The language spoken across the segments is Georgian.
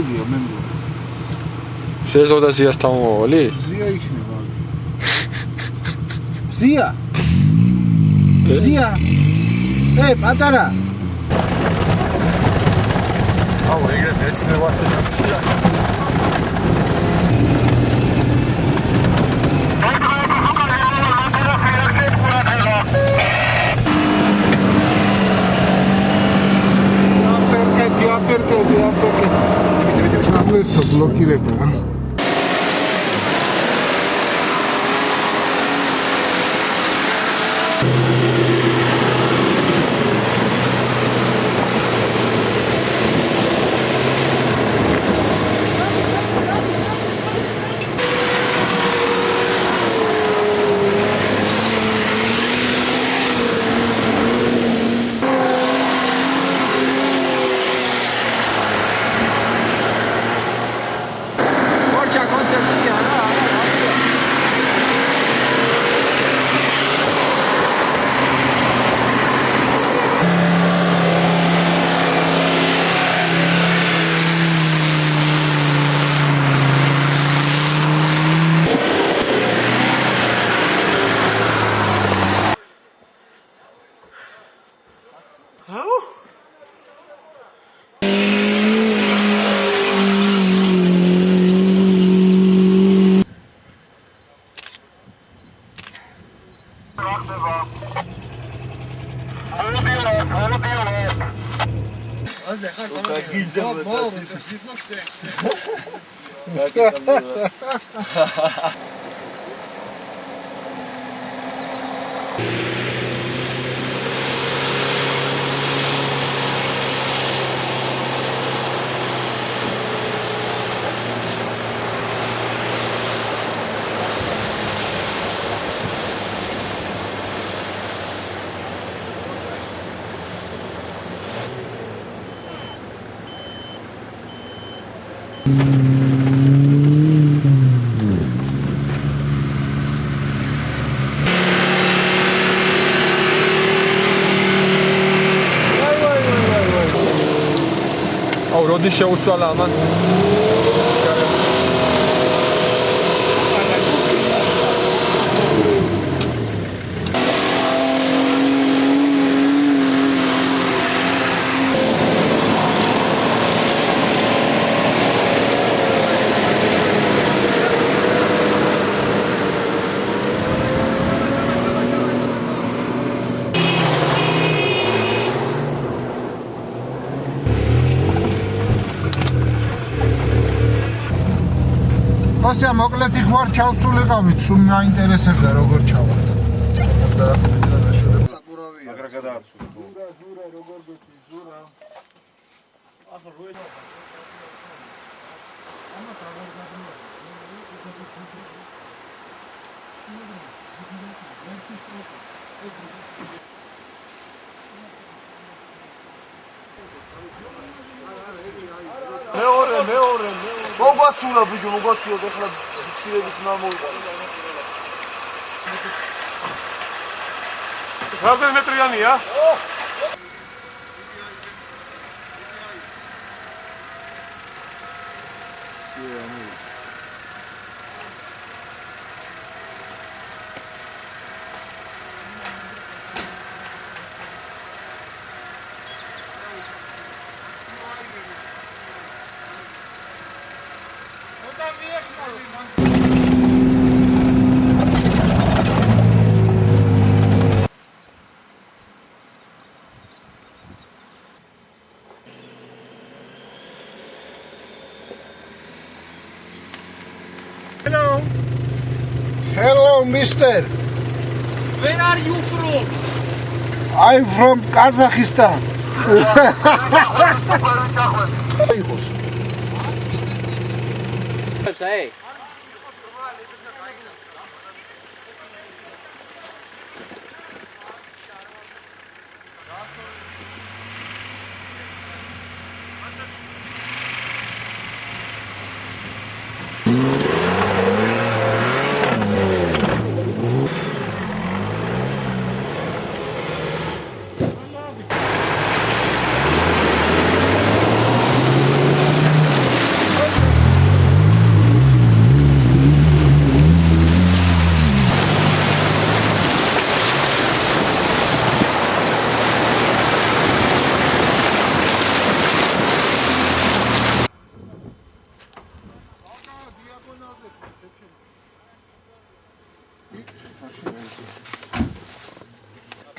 მიგია მე მგონი. შეეძლო ზიას თავმოვალი? ზია იქნება. ზია. ზია. პატარა. აუ, ეგრე მეც მე ვასწრებ ზია. Perché blocchirebbe. როდის შეუცვალა ამან? Osea, მოკლედ იხوار ჩავსულიყავით, სულ მაინტერესებდა როგორ ჩავართ. აგრა გადააცურე. ზურა როგორ გესმის ზურა. ახლა როი ამას აღარ გადმოვა. მეორე. მოგაცურა ბიჭო, მოგაცურა ეხლა ფიქსირებით მამოვიდა. რამდენი მეტრიანია? Hello, mister. Where are you from? I'm from Kazakhstan. Hey.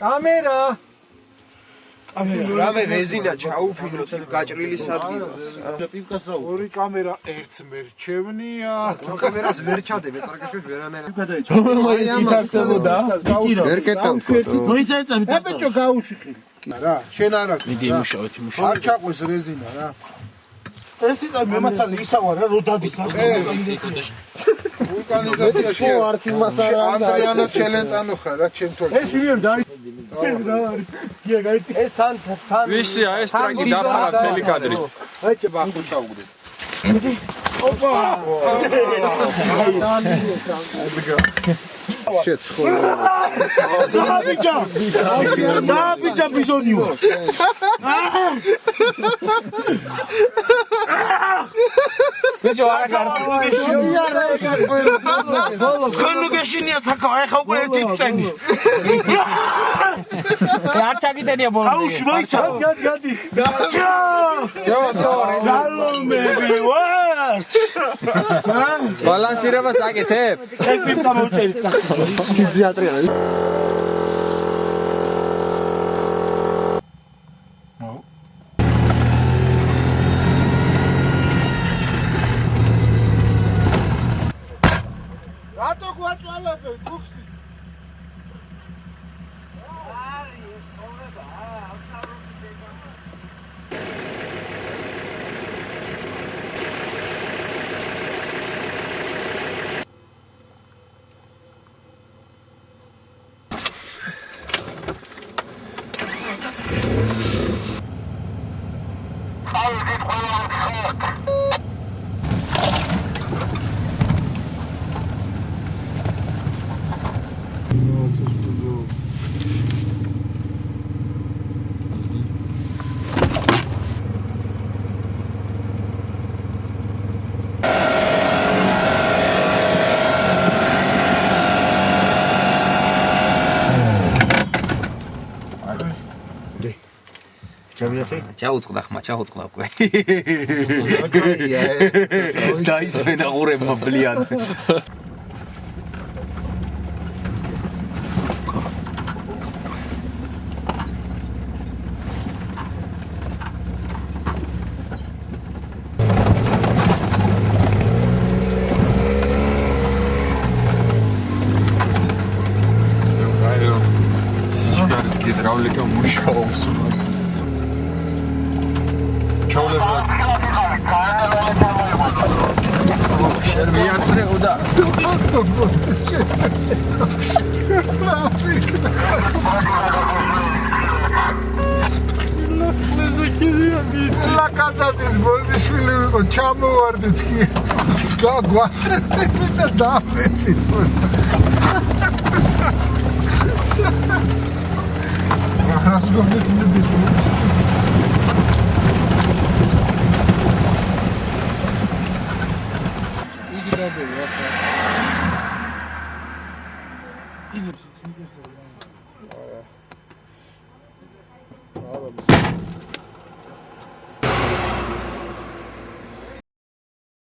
კამერა რამე რეზინა ჩაუფინოთ გაჭრილი სადგილას. ორი კამერა ერთს მერჩევნია კამერას ვერ ჩადებ, პარკაშოშ ვერანაირად. ითარდებოდა ვერ კეთავ ფოტო. ბიჭო გაუშიხი რა შენ არა მიდი იმუშავეთ არ ჩაყვეს რეზინა რა ერთი წამი მემაცალი ისავა რა რო დადის ვულკანიზაციაში არც იმას არ ანდრიანო ჩელენტანო ხარ რა ჩემ თორე ეს ვინ და რა არის გია გაიცი ეს თან ვისია ეს ტრანკი დაფარა მთელი კადრი. აიცე ბახუჩა უგდე შეცხოლა და ბიჭა ბიზონიო ბიჭო არა ხანუ გეშინია თაკა ეხა უკვე ერთი წენი არ ჩაგიდენია ბოლომდე აუში მოიცა გადი გალომები ვარ ბალანსირებას აკეთებ? ეს პიპკა მოუწერის კაცი კიძი ატრიანი. რატო გვაწვალებენ გუქსი ჩაუწყდა ხმა ჩაუწყდა უკვე დაისვენა ყურებმა ბლიან გიზრავლიკა მუშაობს შერმიატრე უდა ლა კაცადის ბოზიშვილი ვიყო ჩამოვარდით კი გაგვატრეთ და დააფეცით რას გონით მიდის